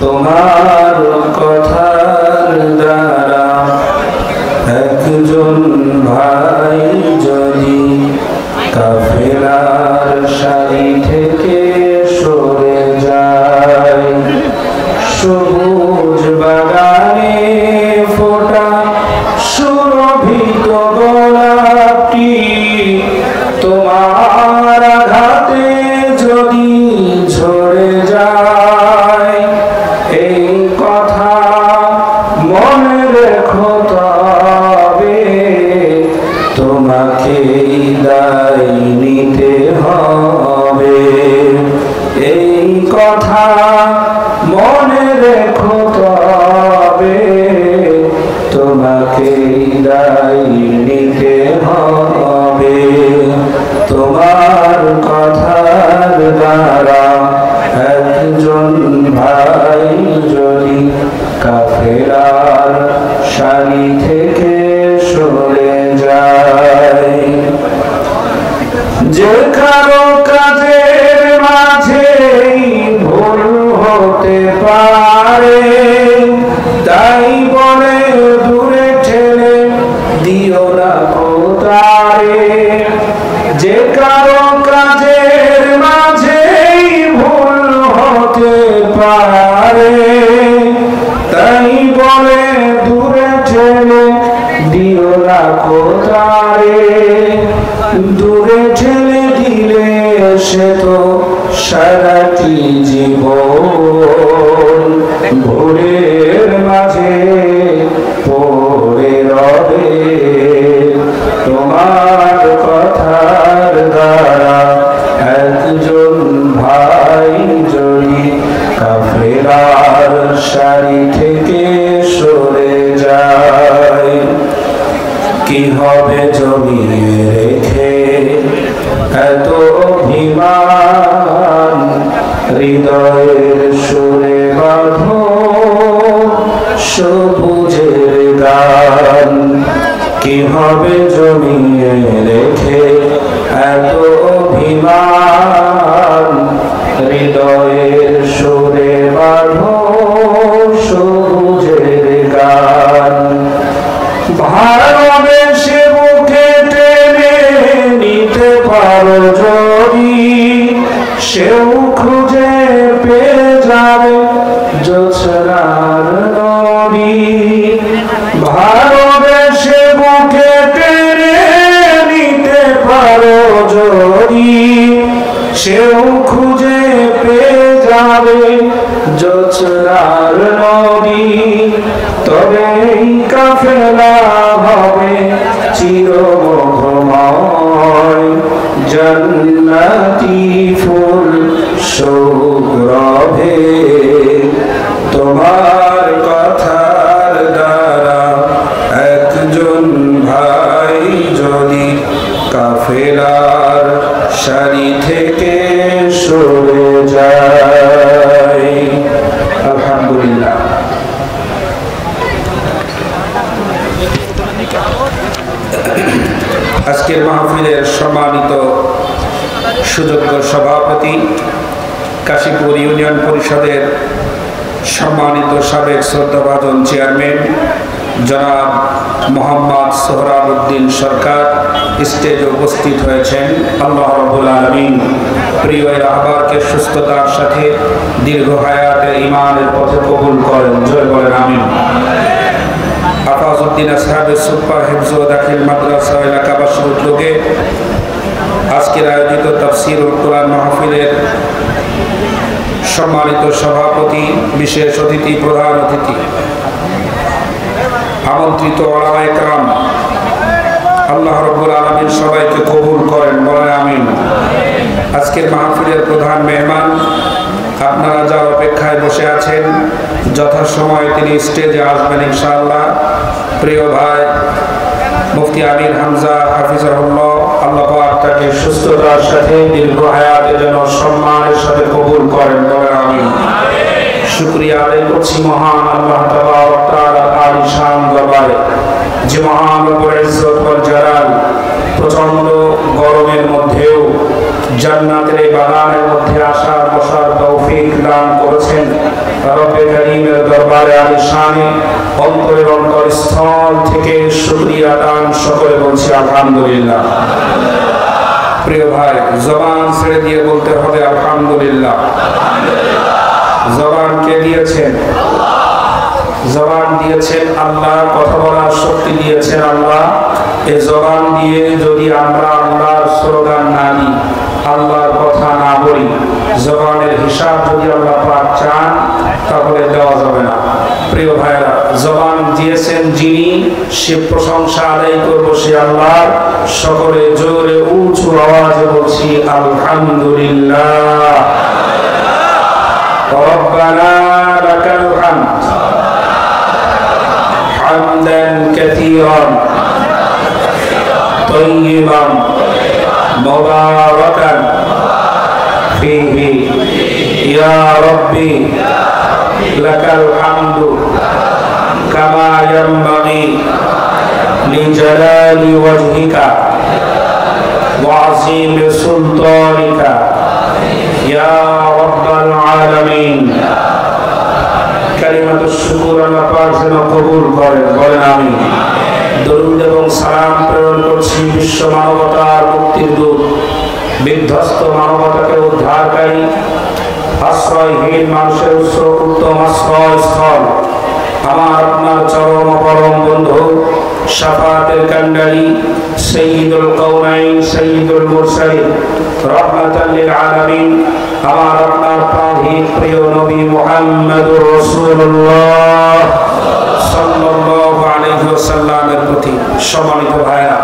তোমার কথার দ্বারা একজন ভাই যদি কাফেলার সারি থেকে সরে যায়, সবুজ বাগানে ফোটা সুরভিত গোলাপটি তোমার আঘাতে যদি ঝরে যায়, এই কথা মনে রেখো, তবে তোমাকেই দায় নিতে হবে। এই কথা মনে রেখো, তবে তোমাকেই দায় নিতে হবে। তোমার কথার দ্বারা একজন ভাই যদি কাফেলার সারি থেকে সরে যায়, যে কারো কাজের মাঝেই ভুল হতে পারে, তাই বলে দূরে ঠেলে দিও না কোতারে। যে কারো কাজের মাঝেই ভুল হতে পারে, তাই বলে দূরে ঠেলে দিও না কোতারে। দূরে ঠেলে দিলে সে তো সারাটি জীবন ভোরের মাঝে পড়ে রবে। তোমার কথার দ্বারা একজন ভাই যদি কাফেলার সারি থেকে সরে যায়, কি হবে জমিয়ে রেখে এত অভিমান, হৃদয়ের সুরে বাঁধো সবুজের গান। কি হবে জমিয়ে রেখে এত অভিমান, হৃদয়ের সুরে বাঁধো সবুজের গান। ভালোবেসে বুকে টেনে নিতে পারো যদি, সেও খুঁজে পেয়ে যাবে জোছনার নদী। ভালোবেসে বুকে টেনে নিতে পারো যদি, সেও খুঁজে পেয়ে যাবে জোছনার নদী। তবে কাফেলা হবে চিরমধুময়, জান্নাতি ফুল সৌরভে। তোমার কথার দ্বারা একজন ভাই যদি কাফেলার সারি থেকে সরে যায়। আলহামদুলিল্লাহ। আজকের মাহফিলের সম্মানিত সুযোগ্য সভাপতি, কাশীপুর ইউনিয়ন পরিষদের সম্মানিত সাবেক শ্রদ্ধাভাজন চেয়ারম্যান জনাব মোহাম্মদ সোহরাবউদ্দিন সরকার স্টেজে উপস্থিত হয়েছেন। আল্লাহ রাব্বুল আলামিন প্রিয় রাহবারকে সুস্থতার সাথে দীর্ঘ হায়াতে ঈমানের পথে কবুল করেন। জয় বলেন আমিন। আফাজউদ্দিন আসহাবে সুপার হিফজ ও দাখিল মাদ্রাসা এলাকাবাসীর উদ্যোগে আজকের আয়োজিত তাফসীরুল কোরআন মাহফিলের সম্মানিত সভাপতি, বিশেষ অতিথি, প্রধান অতিথি, আমন্ত্রিত ওলামায়ে কেরাম, আল্লাহ রাব্বুল আলামিন সবাইকে কবুল করেন। বলেন আমিন। আজকের মাহফিলের প্রধান মেহমান, আপনারা যার অপেক্ষায় বসে আছেন, যথাসময়ে তিনি স্টেজে আসবেন ইনশাআল্লাহ। প্রিয় ভাই মুফতি আমির হামজা হাফিজাহুল্লাহ, আল্লাহ পাক তাকে সুস্থতার সাথে দীর্ঘ হায়াতে যেন সম্মানের সাথে কবুল করেন। বলেন আমিন। শুকরিয়া আদায় করছি মহান আল্লাহ তাবারক তাআলা আলিশান দরবারে, যে মহান রব্বুল ইজ্জত ওয়াল জালাল প্রচন্ড গরমের মধ্যেও জান্নাতের এই বাগানের মধ্যে আসার বসার তৌফিক দান করেছেন। রব্বে কারীমের দরবারে আলিশানে অন্তরের অন্তরস্থল থেকে শুকরিয়া দান সকলে বলছি আলহামদুলিল্লাহ। প্রিয় ভাই, জবান ছেড়ে দিয়ে বলতে হবে আলহামদুলিল্লাহ। জবান কে দিয়েছেন? জবান দিয়েছেন আল্লাহ, কথা বলার শক্তি দিয়েছেন আল্লাহ। এই জবান দিয়ে যদি আমরা আল্লাহর স্লোগান না দিই, আল্লাহর কথা না বলি, জবানের হিসাব যদি আল্লাহ পাক চান তাহলে দেওয়া যাবে না। প্রিয় ভাইরা, জবান দিয়েছেন যিনি, সে প্রশংসা আদায় করবো সে আল্লাহ। সকলে জোরে উঁচু আওয়াজে বলছি আলহামদুলিল্লাহ। রব্বানা লাকাল হামদ হামদান কাসীরান তাইয়িবান মুবারাকান ফীহি ইয়া রাব্বি লাকাল হামদু কামা ইয়ানবাগি লিজালালি ওয়াজহিকা ওয়া আযীমি সুলতানিকা ইয়া রাব্বাল আলামিন। কালিমাতুশ শুকর আল্লাহ পাক যেন কবুল করেন, বলেন আমিন। দরুদ এবং সালাম প্রেরণ করছি বিশ্ব মানবতার মুক্তির দূত, বিধ্বস্ত মানবতাকে উদ্ধারকারী, আশ্রয়হীন মানুষের উত্তম আশ্রয়স্থল, আমার আপনার চরম পরম বন্ধু, শাফাতের কান্ডারি, সাইয়্যিদুল কাউনাইন, সাইয়্যিদুল মুরসালিন, রাহমাতাল লিল আলামিন, আমার আপনার প্রিয় নবী মুহাম্মদুর রাসূলুল্লাহ সাল্লাল্লাহু আলাইহি ওয়াসাল্লামের প্রতি। সম্মানিত ভাইরা,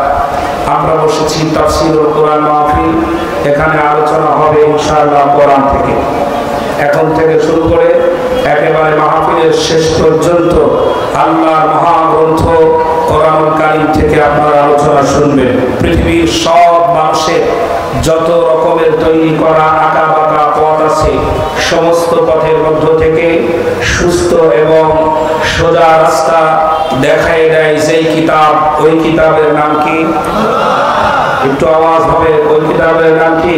আমরা বসেছি তাফসীরুল কোরআন মাহফিল। এখানে আলোচনা হবে ইনশাআল্লাহ কোরআন থেকে। এখন থেকে শুরু করে একেবারে মাহফিলের শেষ পর্যন্ত আল্লাহর মহাগ্রন্থ কোরআনুল কারীম থেকে আপনারা আলোচনা শুনবেন। পৃথিবীর সব মানুষের যত রকমের তৈরি করা আঁকা বাঁকা পথ আছে, সমস্ত পথের মধ্য থেকে সুস্থ এবং সোজা রাস্তা দেখাই দেয় যেই কিতাব, ওই কিতাবের নাম কি? একটু আওয়াজ হবে, ওই কিতাবের নাম কি?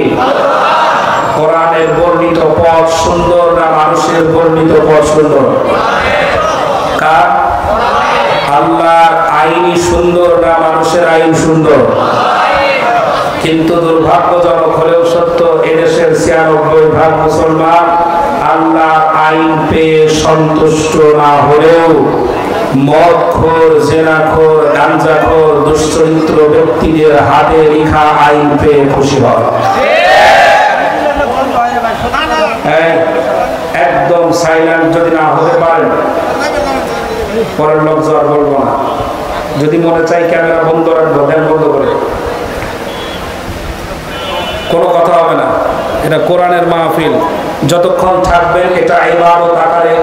কোরআনের বর্ণিত পথ সুন্দর না মানুষের বর্ণিত পথ সুন্দর? কার? আল্লাহর আইনই সুন্দর না মানুষের আইন সুন্দর? কিন্তু দুর্ভাগ্যজনক হলেও সত্য, এদেশের ৯৬% মুসলমান আল্লাহর আইন পেয়ে সন্তুষ্ট না হলেও মদখোর, জেনাখোর, গাঞ্জাখোর, দুশ্চরিত্র ব্যক্তিদের হাতে লেখা আইন পেয়ে খুশি হয়। একদম সাইলেন্ট যদি না হতে পারেন, পরের লোক আর বলবো না। যদি মনে চাই ক্যামেরা বন্ধ রাখবো, দেন বন্ধ করে, কোনো কথা হবে না। এটা কোরআনের মাহফিল, যতক্ষণ থাকবেন এটা ইবাদত আকারে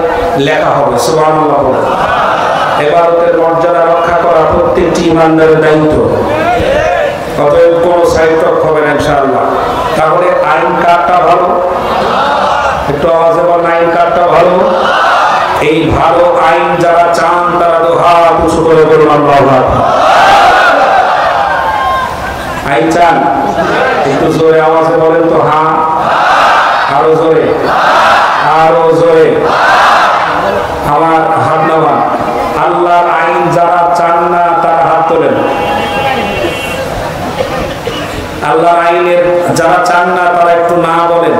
লেখা হবে। সুবহানাল্লাহ বলেন। ইবাদতের মর্যাদা রক্ষা করা প্রত্যেকটি ইমানদারের দায়িত্ব। অতএব কোনো সাইড টক হবে না ইনশাআল্লাহ। তাহলে আইন কারটা ভালো? একটু আওয়াজে বলেন, আইন কারটা ভালো? এই ভালো আইন যারা চান তারা তো হাত উঁচু করে বলুন আল্লাহু আকবার। আইন চান? একটু জোরে আওয়াজে বলেন তো, হ্যাঁ। আরো জোরে, আরো জোরে। আমার হাত নামান। আল্লাহর আইন যারা চান না তারা হাত তোলেন। আল্লাহর আইনের যারা চান না তারা একটু না বলেন।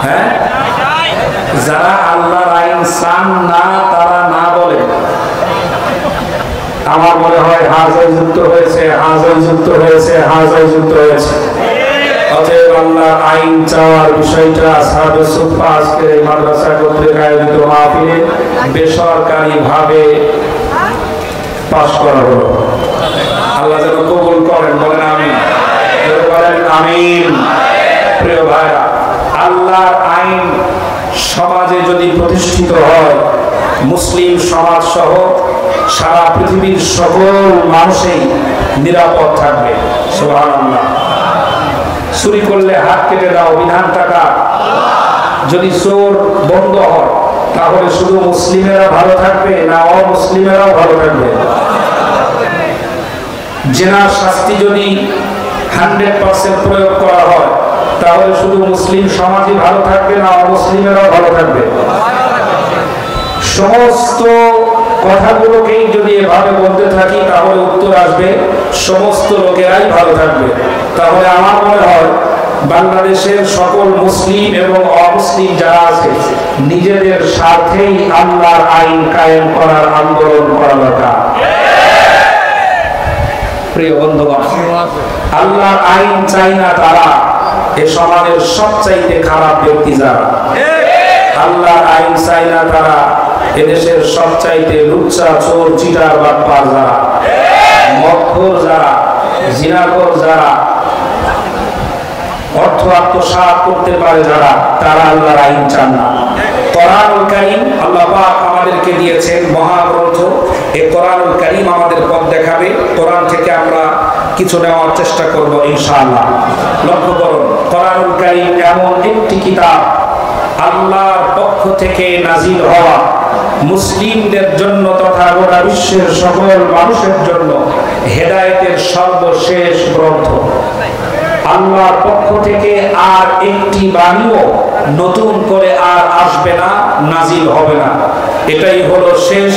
হ্যাঁ, যারা আল্লাহর আইন চান না তারা না বলেন। আমার মনে হয় হাজার যুক্ত হয়েছে, হাজার যুক্ত হয়েছে, হাজার যুক্ত হয়েছে। অতএব আল্লাহর আইন চাওয়ার বিষয়টা আসহাবে সুফফা আজকের এই মাদ্রাসা কর্তৃক আয়োজিত মাহফিলে বেসরকারি ভাবে পাশ করা হলো। আল্লাহ যেন কবুল করেন, বলেন আমিন। বলেন আমিন। প্রিয় ভাইরা, আল্লাহর আইন সমাজে যদি প্রতিষ্ঠিত হয়, মুসলিম সমাজ সহ সারা পৃথিবীর সকল মানুষই নিরাপদ থাকবে। সুবহানাল্লাহ। চুরি করলে হাত কেটে দাও, বিধান টাকা। যদি চোর বন্ধ হয় তাহলে শুধু মুসলিমেরা ভালো থাকবে না অমুসলিমেরাও ভালো থাকবে? জেনার শাস্তি যদি 100% প্রয়োগ করা হয় তাহলে শুধু মুসলিম সমাজই ভালো থাকবে না অমুসলিমেরাও ভালো থাকবে? সমস্ত কথাগুলোকেই যদি এভাবে বলতে থাকি তাহলে উত্তর আসবে সমস্ত লোকেরাই ভালো থাকবে। তাহলে আমার মনে হয় বাংলাদেশের সকল মুসলিম এবং অমুসলিম যারা আছে নিজেদের স্বার্থেই আল্লাহর আইন কায়েম করার আন্দোলন করা দরকার। প্রিয় বন্ধুগণ, আল্লাহর আইন চাই না তারা এ সমাজের সবচাইতে খারাপ ব্যক্তি যারা। আল্লাহর আইন চাই না তারা এদেশের সবচাইতে লুচ্চা, চোর, চিটার, বাটপার যারা, মদখোর যারা, জিনাখোর যারা, অর্থ আত্মসাৎ করতে পারে যারা, তারা আল্লাহর আইন চান না। কোরআনুল কারীম আল্লাহ পাক আমাদেরকে দিয়েছেন মহাগ্রন্থ। এই কোরআনুল কারীম আমাদের পথ দেখাবে। কোরআন থেকে আমরা কিছু নেওয়ার চেষ্টা করব ইনশাআল্লাহ। লক্ষ্য করুন, কোরআনুল কারীম এমন একটি কিতাব আল্লাহর পক্ষ থেকে নাজিল হওয়া, মুসলিমদের জন্য তথা গোটা বিশ্বের সকল মানুষের জন্য হেদায়েতের সর্বশেষ গ্রন্থ। আল্লাহর পক্ষ থেকে আর একটি বাণীও নতুন করে আর আসবে না, নাজিল হবে না। এটাই হলো শেষ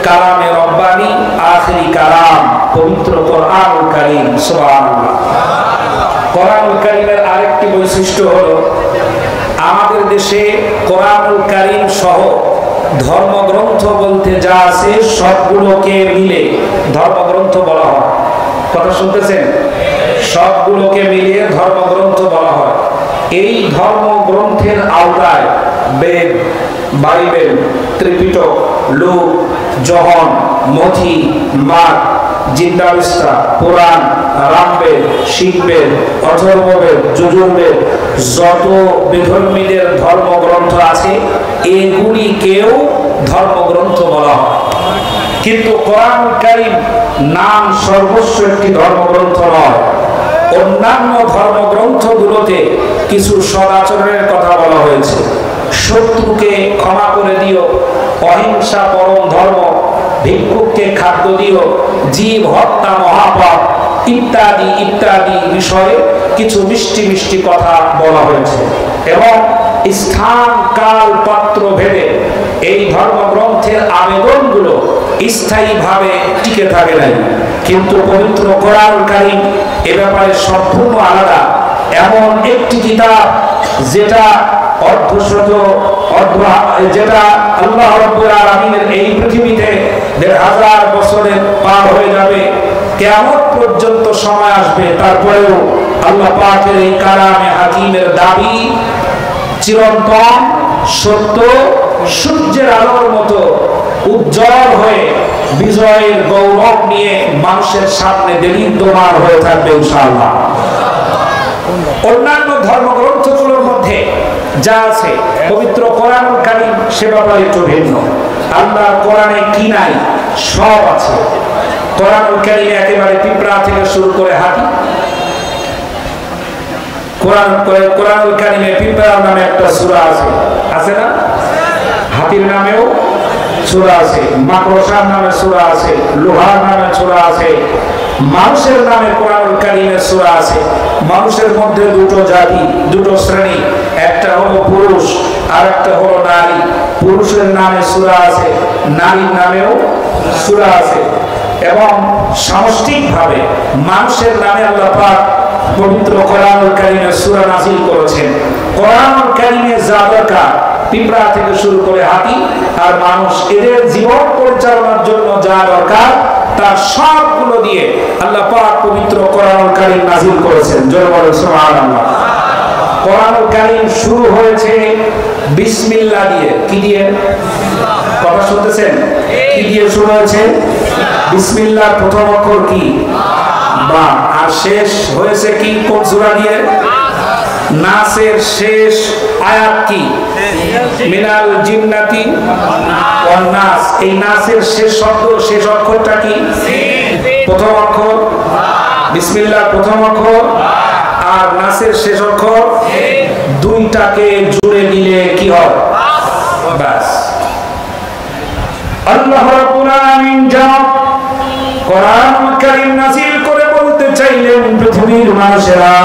কালামে রব্বানি, আখিরি কালাম, পবিত্র কোরআনুল কারীম। সুবহানাল্লাহ। কোরআনুল কারীমের আরেকটি বৈশিষ্ট্য হলো আমাদের দেশে কোরআনুল কারীম সহ ধর্মগ্রন্থ বলতে যা আছে সবগুলোকে মিলে ধর্মগ্রন্থ বলা হয়। কথা শুনতেছেন? সবগুলোকে মিলিয়ে ধর্মগ্রন্থ বলা হয়। এই ধর্মগ্রন্থের আওতায় বেদ, বাইবেল, ত্রিপিটক, লুক, যোহন, মথি, মার্ক, জিন্দাবিস্তা, পুরাণ, রামবেদ, শিখবেদ, অথর্ববেদ, যজুর্বেদ, যত বিধর্মীদের ধর্মগ্রন্থ আছে এগুলিকেও ধর্মগ্রন্থ বলা হয়। কিন্তু কোরআনুল কারীম নাম সর্বস্ব একটি ধর্মগ্রন্থ নয়। অন্যান্য ধর্মগ্রন্থগুলোতে কিছু সদাচরণের কথা বলা হয়েছে। শত্রুকে ক্ষমা করে দিও, অহিংসা পরম ধর্ম, ভিক্ষুককে খাদ্য দিও, জীব হত্যা মহাপাপ ইত্যাদি ইত্যাদি বিষয়ে কিছু মিষ্টি মিষ্টি কথা বলা হয়েছে। এবং স্থান, কাল, পাত্র ভেদে এই ধর্মগ্রন্থের আবেদনগুলো স্থায়ীভাবে টিকে থাকে নাই। কিন্তু পবিত্র কোরআনুল কারীম এ ব্যাপারে সম্পূর্ণ আলাদা। এমন একটি কিতাব যেটা যেটা আল্লাহ রাব্বুল আলামিনের এই পৃথিবীতে ১৫০০ বছরের পার হয়ে যাবে, কিয়ামত পর্যন্ত সময় আসবে, তারপরেও আল্লাহ পাকের এই কালামে হাকিমের দাবি চিরন্তন, সত্য, সূর্যের আলোর মতো উজ্জ্বল হয়ে বিজয়ের গৌরব নিয়ে মানুষের সামনে দেদীপ্যমান হয়ে থাকবে ইনশাআল্লাহ। অন্যান্য ধর্মগ্রন্থগুলোর মধ্যে যা আছে পবিত্র কোরআনুল কারীম সে ব্যাপারে একটু ভিন্ন। আল্লাহর কোরআনে কি নাই সব আছে। কোরআনুল কারীমে একেবারে পিঁপড়া থেকে শুরু করে হাতি। কোরআনুল কারীমে পিঁপড়া নামে একটা সূরা আছে, আছে না? হাতির নামেও সূরা আছে, মাকড়সার নামে সূরা আছে, লোহার নামে সূরা আছে, মানুষের নামে কোরআনুল কারীমের সূরা আছে। মানুষের মধ্যে দুটো জাতি, দুটো শ্রেণী, একটা হলো পুরুষ আর একটা হলো নারী। পুরুষের নামে সূরা আছে, নারীর নামেও সূরা আছে। এবং সামষ্টিকভাবে মানুষের নামে আল্লাহ পাক পবিত্র কোরআনুল কারীমে সূরা নাযিল করেছেন। কোরআনুল কারীমে যা দরকার, পিঁপড়া থেকে শুরু করে হাতি আর মানুষ, এদের জীবন পরিচালনার জন্য যা দরকার তার সবগুলো দিয়ে আল্লাহ পাক পবিত্র কোরআনুল কারীম নাযিল করেছেন। জোরে বলেন সুবহানাল্লাহ। কোরআনুল কারীম শুরু হয়েছে বিসমিল্লাহ দিয়ে। কি দিয়ে? কথা শুনতেছেন? কি দিয়ে শুরু হয়েছে? বিসমিল্লাহর প্রথম অক্ষর কি? বা। আর শেষ হয়েছে কি? কোন সূরা দিয়ে? নাসের শেষ আয়াত কি? মিনাল জিন্নাতি ওয়ান নাস। এই নাসের শেষ শব্দ, শেষ অক্ষরটা কি? প্রথম অক্ষর। বিসমিল্লাহ প্রথম অক্ষর আর নাসের শেষ অক্ষর, দুইটাকে জুড়ে দিলে কি হয়? বাস। আল্লাহ রাব্বুল আলামিন যখন কোরআনুল কারীম নাযিল করে বলতে চাইলেন, পৃথিবীর মানুষেরা,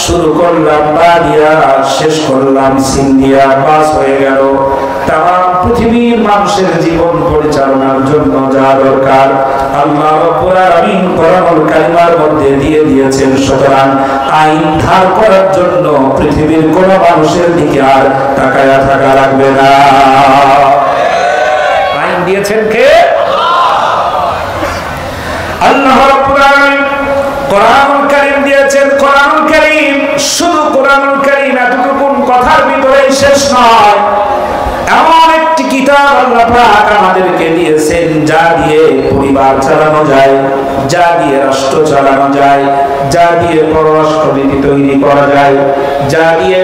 শুরু করলাম বা দিয়া, শেষ করলাম সিন দিয়া, বাস হয়ে গেল। তামাম পৃথিবীর মানুষের জীবন পরিচালনার জন্য যা দরকার আল্লাহ রাব্বুল আলামিন কোরআনুল কারীমের মধ্যে দিয়ে দিয়েছেন। সুতরাং আইন ধার করার জন্য পৃথিবীর কোন মানুষের দিকে আর তাকায়া থাকা লাগবে না। আইন দিয়েছেন কে? আল্লাহ রাব্বুল আলামিন কোরআনুল কারীম দিয়েছেন। কোরআনুল কারীম শুধু কোরআনুল কারীম এতটুকু কথার ভিতরেই শেষ নয়, এমন একটি কিতাব আল্লাহ পাক আমাদেরকে দিয়েছেন যা দিয়ে পরিবার চালানো যায়, যা দিয়ে রাষ্ট্র চালানো যায়, যা দিয়ে পররাষ্ট্রনীতি তৈরি করা যায়, যা দিয়ে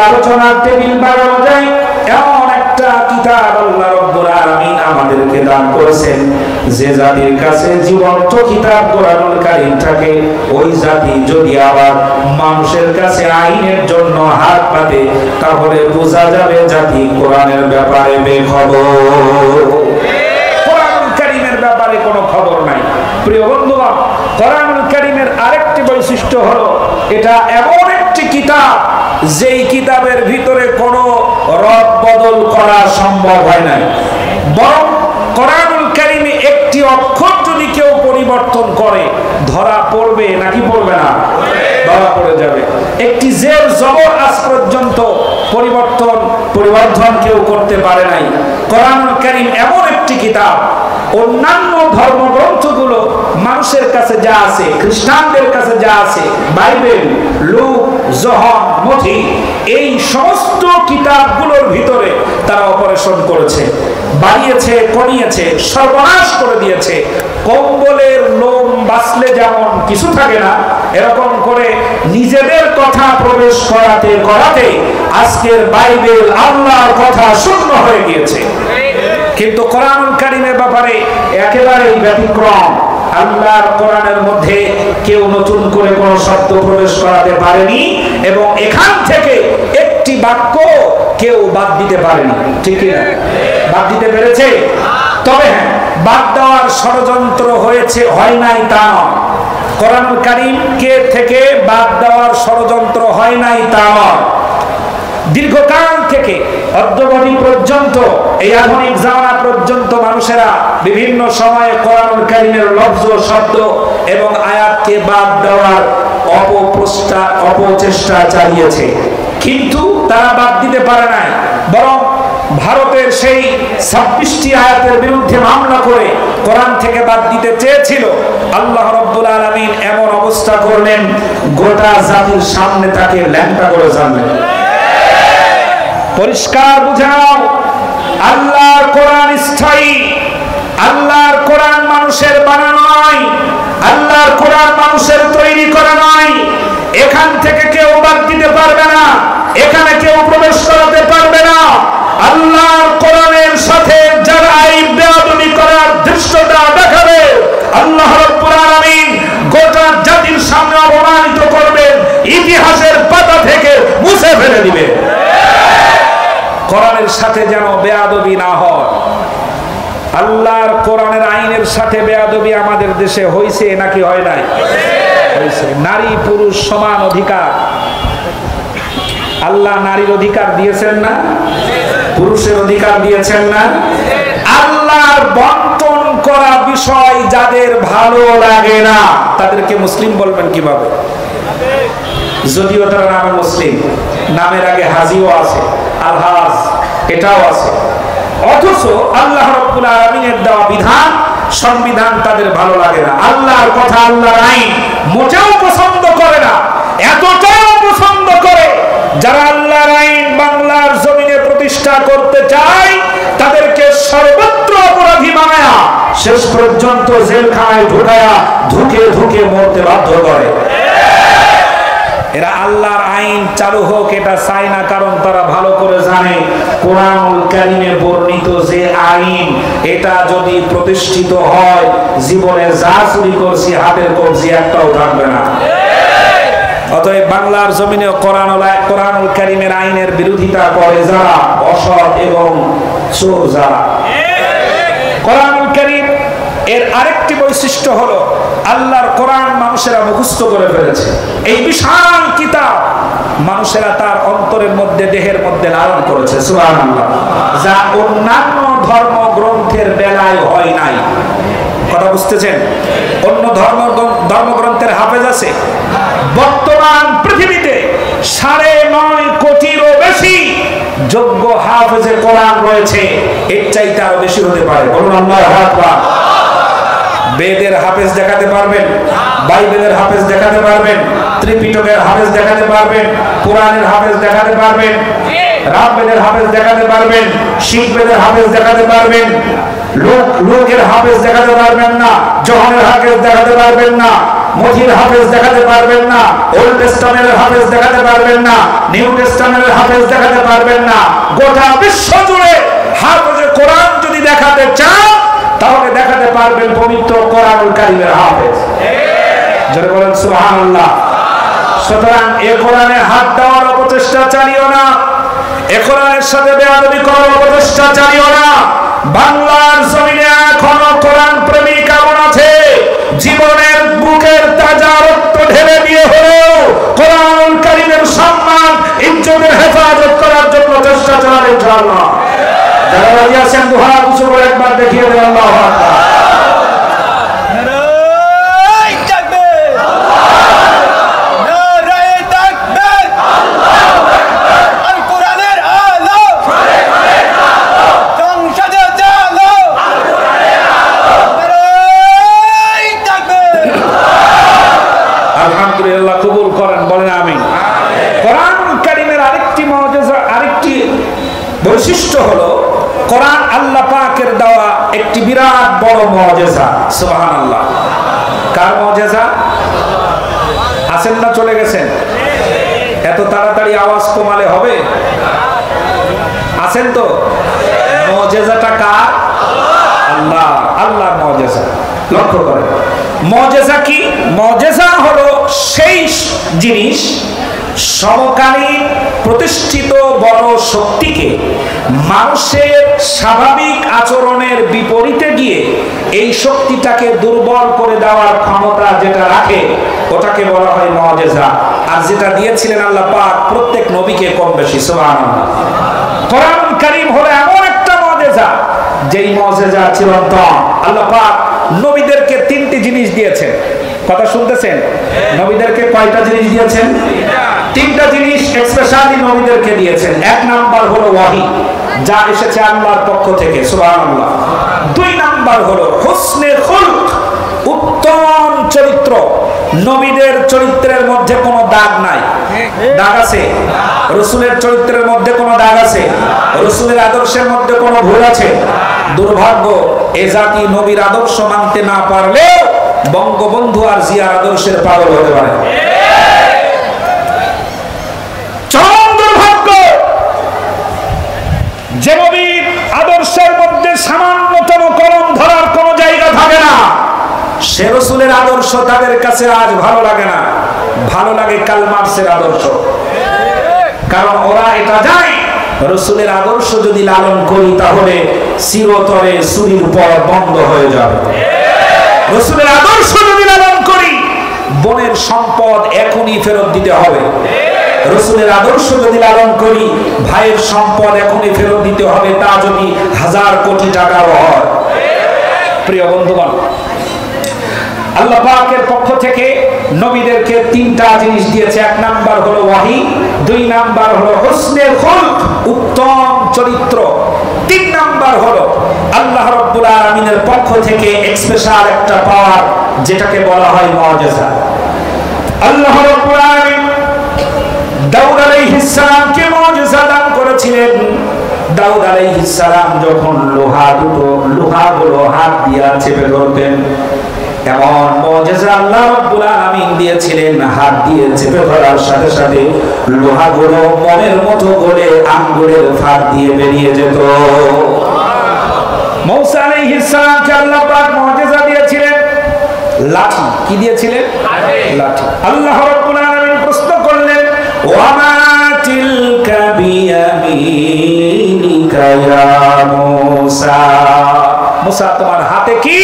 আলোচনার টেবিল বানানো যায়, এমন একটা কিতাব আল্লাহ রাব্বুল আলামিন আমাদেরকে দান করেছেন। যে জাতির কাছে জীবন্ত কিতাব কোরআনুল কারীম থাকে, ওই জাতি যদি আবার মানুষের কাছে আইনের জন্য হাত পাতে, তাহলে বোঝা যাবে জাতি কোরআনের ব্যাপারে বেখবর। কোরআনুল কারীমের ব্যাপারে কোনো খবর নাই। প্রিয় বন্ধুগণ, কোরআনুল কারীমের আরেকটি বৈশিষ্ট্য হলো এটা এমন একটি কিতাব যেই কিতাবের ভিতরে কোনো রদ বদল করা সম্ভব হয় না। বরং কোরআনুল কারীমে একটি অক্ষর যদি কেউ পরিবর্তন করে ধরা পড়বে নাকি পড়বে না? ধরা পড়ে যাবে। একটি জের জবর আজ পর্যন্ত পরিবর্তন কেউ করতে পারে নাই। কোরআনুল কারীম এমন একটি কিতাব, অন্যান্য ধর্মগ্রন্থগুলো মানুষের কাছে যা আছে, খ্রিস্টানদের কাছে যা আছে, বাইবেল, লুক, যোহন, মথি, এই সমস্ত কিতাবগুলোর ভিতরে তারা অপারেশন করেছে, বাড়িয়েছে, কমিয়েছে, সর্বনাশ করে দিয়েছে। কম্বলের লোম বাঁচলে যেমন কিছু থাকে না, এরকম করে নিজেদের কথা প্রবেশ করাতে করাতে আজকের বাইবেল আল্লাহর কথা শূন্য হয়ে গিয়েছে। কিন্তু কোরআনুল কারীমের ব্যাপারে একেবারেই ব্যতিক্রম। আল্লাহর কোরআনের মধ্যে কেউ নতুন করে কোনো শব্দ প্রবেশ করাতে পারেনি এবং এখান থেকে একটি বাক্য কেউ বাদ দিতে পারেনি। ঠিক কি না? বাদ দিতে পেরেছে? তবে হ্যাঁ, বাদ দেওয়ার ষড়যন্ত্র হয় নাই তা নয়। কোরআনুল কারীমকে থেকে বাদ দেওয়ার ষড়যন্ত্র হয় নাই তা নয়। দীর্ঘকাল থেকে অদ্যবধি পর্যন্ত, এই আধুনিক জামানা পর্যন্ত মানুষেরা বিভিন্ন সময়ে কোরআনুল কারীমের লফজ, শব্দ এবং আয়াতকে বাদ দেওয়ার অপচেষ্টা চালিয়েছে, কিন্তু তারা বাদ দিতে পারে নাই। বরং ভারতের সেই 26টি আয়াতের বিরুদ্ধে মামলা করে কোরআন থেকে বাদ দিতে চেয়েছিল। আল্লাহ রাব্বুল আলামিন এমন অবস্থা করলেন, গোটা জাতির সামনে তাকে ল্যাংটা করে জানলেন। পরিষ্কার বুঝে নাও, আল্লাহর কোরআন স্থায়ী। আল্লাহর কোরআন মানুষের বানানো নয়, আল্লাহর কোরআন মানুষের তৈরি করা নয়। এখান থেকে কেউ বাদ দিতে পারবে না, এখানে কেউ প্রবেশ করাতে পারবে না। আল্লাহর কোরআনের সাথে যারা এই বেয়াদবি করার দৃশ্যটা দেখাবে, আল্লাহ রাব্বুল আলামিন গোটা জাতির সামনে অপমানিত করবেন, ইতিহাসের পাতা থেকে মুছে ফেলে দিবে। কোরআনের সাথে যেন বেয়াদবি না হয়। আল্লাহর কোরআনের আইনের সাথে বেয়াদবি আমাদের দেশে হয়েছে নাকি হয় নাই? হয়েছে। নারী পুরুষ সমান অধিকার। আল্লাহ নারীর অধিকার দিয়েছেন না? পুরুষের অধিকার দিয়েছেন না? আল্লাহর বন্টন করা বিষয় যাদের ভালো লাগে না, তাদেরকে মুসলিম বলবেন কিভাবে? যদিও তারা নামে মুসলিম, নামের আগে হাজিও আছে, আলহাজ এটাও আছে, অথচ আল্লাহ রাব্বুল আলামিনের দেওয়া বিধান, সংবিধান তাদের ভালো লাগে না। আল্লাহর কথা, আল্লাহর আইন মোটেও পছন্দ করে না। এতটাও পছন্দ করে, যারা আল্লাহর আইন বাংলার জমিনে প্রতিষ্ঠা করতে চায় তাদেরকে সর্বত্র অপরাধী বানায়া শেষ পর্যন্ত জেলখানায় ঢুকায়া ধুকে ধুকে মরতে বাধ্য করে। এরা আল্লাহর আইন চালু হোক এটা চায় না, কারণ তারা ভালো করে জানে কোরআনুল কারীমে বর্ণিত যে আইন, এটা যদি প্রতিষ্ঠিত হয় জীবনে যা চুরি করছি হাতের কবজি একটাও থাকবে না। অতএব বাংলার জমিনে কোরআনুল কারীমের আইনের বিরোধিতা করে যারা, অসৎ এবং চোর যারা। কোরআনুল কারীম এর আরেকটি বৈশিষ্ট্য হলো আল্লাহর কোরআন মানুষেরা মুখস্থ করে ফেলেছে। এই বিশাল কিতাব মানুষেরা তার অন্তরের মধ্যে দেহের মধ্যে লালন করেছে সুবহানাল্লাহ, যা অন্যান্য ধর্মগ্রন্থের বেলায় হয় নাই। কথা বুঝতেছেন? অন্য ধর্মগ্রন্থের হাফেজ আছে। বর্তমান পৃথিবীতে 9.5 কোটিরও বেশি যোগ্য হাফেজে কোরআন রয়েছে, এর চাইতে আরো বেশি হতে পারে। বলুন আল্লাহু আকবার। বেদের হাফেজ দেখাতে পারবেন, বাইবেলের হাফেজ দেখাতে পারবেন, ত্রিপিটকের হাফেজ দেখাতে পারবেন, কোরআনের হাফেজ দেখাতে পারবেন, রামবেদের হাফেজ দেখাতে পারবেন, শিখবেদের হাফেজ দেখাতে পারবেন, লোকের হাফেজ দেখাতে পারবেন না, যোহানের হাফেজ দেখাতে পারবেন না, মথির হাফেজ দেখাতে পারবেন না, ওল্ড টেস্টামেন্টের হাফেজ দেখাতে পারবেন না, নিউ টেস্টামেন্টের হাফেজ দেখাতে পারবেন না। গোটা বিশ্ব জুড়ে হাফেজে কোরআন যদি দেখাতে চান তাহলে দেখাতে পারবেন পবিত্র কোরআনুল কারীমের হাফেজ। জোরে বলেন সুবহানাল্লাহ। সুতরাং এই কোরআনে হাত দেওয়ার অপচেষ্টা চালিও না, এই কোরআনের সাথে বেয়াদবি করার অপচেষ্টা চালিও না। বাংলার জমিনে এখনো কোরআন প্রেমী কেমন আছে? জীবনের বুকের তাজা রক্ত ঢেলে দিয়ে হলেও কোরআনুল কারীমের সম্মান ইজ্জতের হেফাজত করার জন্য চেষ্টা চালাবে ইনশাআল্লাহ। যারা রাজি আছেন দুহাত উঁচু করে একবার দেখিয়ে দেন আল্লাহু আকবার। আলহামদুলিল্লাহ, কবুল করেন, বলেন আমিন। কোরআনুল কারীমের আরেকটি মুজিজা, আরেকটি বৈশিষ্ট্য হলো কোরআন আল্লাহ পাকের দেওয়া একটি বিরাট বড় মুজিজা। সুবহানাল্লাহ। কার মুজিজা? আছেন না চলে গেছেন? এত তাড়াতাড়ি আওয়াজ কমালে হবে? আছেন তো? মুজিজাটা কার? আল্লাহ। আল্লাহর মুজিজা। লক্ষ্য করেন মুজিজা কি? মুজিজা হলো সেই জিনিস সমকালীন প্রতিষ্ঠিত বড় শক্তিকে মানুষের স্বাভাবিক আচরণের বিপরীতে গিয়ে এই শক্তিটাকে দুর্বল করে দেওয়ার ক্ষমতা যেটা রাখে ওটাকে বলা হয় মুজিজা। আর যেটা দিয়েছিলেন আল্লাহ পাক প্রত্যেক নবীকে কম বেশি। সুবহানাল্লাহ। কোরআনুল কারীম হলো এমন একটা মুজিজা যেই মুজিজা চিরন্তন। আল্লাহ পাক নবীদেরকে 3টি জিনিস দিয়েছেন। কথা শুনতেছেন? নবীদেরকে কয়টা জিনিস দিয়েছেন? 3টা জিনিস স্পেশালি নবীদেরকে দিয়েছেন। 1 নাম্বার হলো ওয়াহী, যা এসেছে আল্লাহর পক্ষ থেকে। সুবহানাল্লাহ। 2 নাম্বার হলো হুসনে খুলক, উত্তম চরিত্র। নবীদের চরিত্রের মধ্যে কোনো দাগ নাই। দাগ আছে? রাসূলের চরিত্রের মধ্যে কোনো দাগ আছে? রাসূলের আদর্শের মধ্যে কোনো ভুল আছে? দুর্ভাগ্য, এ জাতি নবীর আদর্শ মানতে না পারলে বঙ্গবন্ধু আর জিয়ার আদর্শের পাগল হতে পারে। চরম দুর্ভাগ্য, যে নবীর আদর্শের মধ্যে সামান্যতম কলম ধরার কোন জায়গা থাকে না, সে রাসূলের আদর্শ তাদের কাছে আজ ভালো লাগে না। ভালো লাগে কার্ল মার্ক্সের আদর্শ। কারণ ওরা এটা জানে রাসূলের আদর্শ যদি লালন করি তাহলে চিরতরে চুরির পথ বন্ধ হয়ে যাবে। রাসূলের আদর্শ যদি লালন করি বনের সম্পদ এখনই ফেরত দিতে হবে। রাসূলের আদর্শ যদি লালন করি ভাইয়ের সম্পদ এখনই ফেরত দিতে হবে, তা যদি 1000 কোটি টাকার হয়। প্রিয় বন্ধুগণ, আল্লাহ পাকের পক্ষ থেকে নবীদেরকে 3টা জিনিস দিয়েছে। 1 নাম্বার হলো ওয়াহী, 2 নাম্বার হলো হুসনে খুলক, উত্তম চরিত্র, 3 নাম্বার হলো আল্লাহ রাব্বুল আলামিনের পক্ষ থেকে স্পেশাল একটা পাওয়ার যেটাকে বলা হয় মুজিজা। আল্লাহ রাব্বুল আলামিন দাউদ আলাইহিস সালামকে মুজিজা দান করেছিলেন। দাউদ আলাইহিস সালাম যখন লোহাগুলো হাত দিয়ে চেপে ধরতেন, এমন মুজিজা আল্লাহ রাব্বুল আলামিন দিয়েছিলেন। হাত দিয়ে চেপে ধরার সাথে সাথে লোহাগুলো মনের মতো গলে আঙ্গুলের ফাঁক দিয়ে বেরিয়ে যেত। মূসা আলাইহিস সালামকে আল্লাহ পাক মুজিজা দিয়েছিলেন লাঠি। কি দিয়েছিলেন? লাঠি। আল্লাহ রাব্বুল আলামিন প্রশ্ন করলেন, ওয়া মা তিলকা বিয়ামিনিকা ইয়া মূসা। মূসা, তোমার হাতে কি?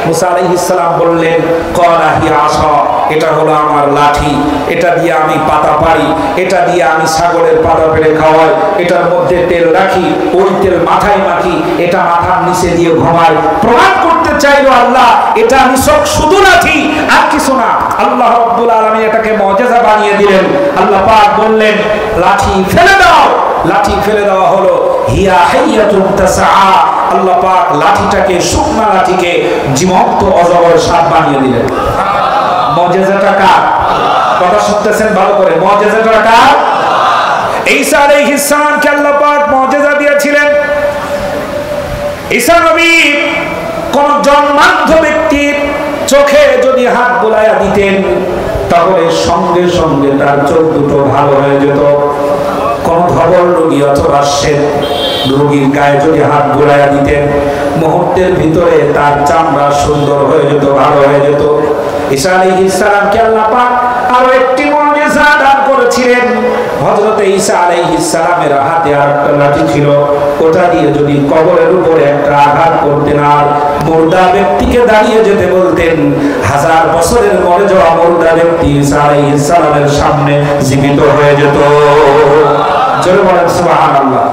মুসা আলাইহিস সালাম বললেন ক্বালা হিয়া আসা, এটা হলো আমার লাঠি, এটা দিয়ে আমি পাতা পারি, এটা দিয়ে আমি ছাগলের পাতা পেড়ে খাওয়াই, এটার মধ্যে তেল রাখি, ওই তেল মাথায় মাখি, এটা মাথার নিচে দিয়ে ঘুমাই। প্রমাণ করতে চাইলো আল্লাহ এটা নিছক শুধু লাঠি আর কিছু না। আল্লাহ রাব্বুল আলামিন এটাকে মুজিজা বানিয়ে দিলেন। আল্লাহ পাক বললেন লাঠি ফেলে দাও। লাঠি ফেলে দেওয়া হলো, হিয়া হাইয়াতুন তাসআ। আল্লাহ পাক লাঠিটাকে, শুকনা লাঠিকে জীবন্ত অজগর সাপ বানিয়ে দিলেন। মুজিজাটা কার? কথা শুনতেছেন ভালো করে? মুজিজাটা কার? ঈসা আলাইহিস সালামকে আল্লাহ পাক মুজিজা দিয়েছিলেন। ঈসা নবী কোন জন্মান্ধ ব্যক্তির চোখে যদি হাত বুলাইয়া দিতেন তাহলে সঙ্গে সঙ্গে তার চোখ দুটো ভালো হয়ে যেত। কোন ধবল রোগী অথবা শ্বেত রোগীর গায়ে যদি হাত বুলাইয়া দিতেন মুহূর্তের ভিতরে তার চামড়া সুন্দর হয়ে যেত, ভালো হয়ে যেত। ঈসা আলাইহিস সালামকে আল্লাহ পাক আরো একটি মুজিজা দান করেছিলেন। হযরত ঈসা আলাইহিস সালামের হাতে আরেকটা লাঠি ছিল, ওটা দিয়ে যদি কবরের উপরে একটা আঘাত করতেন আর মুর্দা ব্যক্তিকে দাঁড়িয়ে যেতে বলতেন, 1000 বছরের মরে যাওয়া মুর্দা ব্যক্তি ঈসা আলাইহিস সালামের সামনে জীবিত হয়ে যেত। জোরে বলেন সুবহানাল্লাহ।